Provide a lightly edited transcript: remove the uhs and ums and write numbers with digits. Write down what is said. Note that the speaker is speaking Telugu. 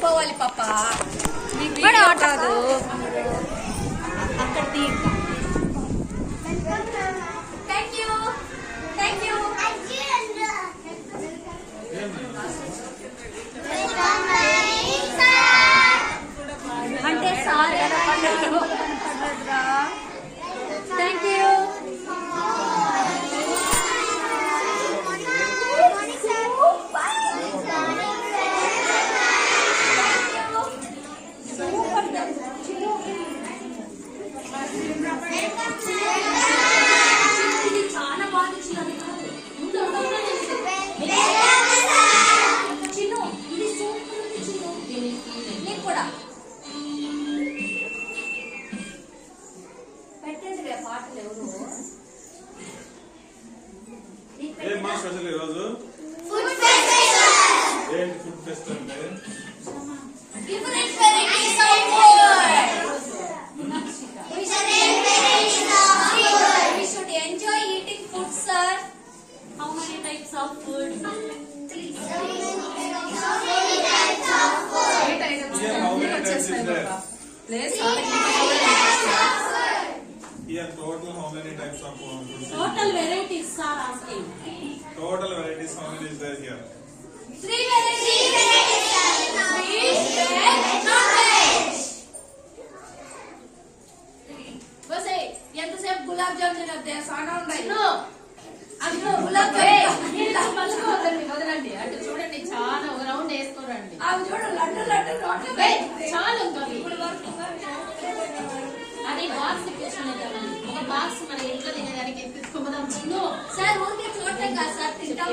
తీసుకోవాలి పాప కాదు అక్కడ థ్యాంక్ యూ అంటే sir thank you Here total how many types of food? Total varieties are asking. Total varieties how many is there here? 3 varieties. Fish, veg, non-veg. Bose, ఎంతసేపు గులాబ్ జామ్ తినొద్దే సానా ఉండాలి. అదిగో గులాబ్ జామ్ ఇలా పలుకోవద్దండి వదలండి. అటు చూడండి చాలా ఒక రౌండ్ వేసుకోరండి. అవి చూడ లడ్డు రోడ్లు చాలా ఉంటుంది ఇప్పుడు వరకు. అది బాక్స్ కూర్చునేదాన్ని ఒక బాక్స్ మన ఇంట్లో తినేదానికి ఎత్తుకోదాం చిన్ను సార్ ఊరికే చూడటం కాదు సార్ తింటాం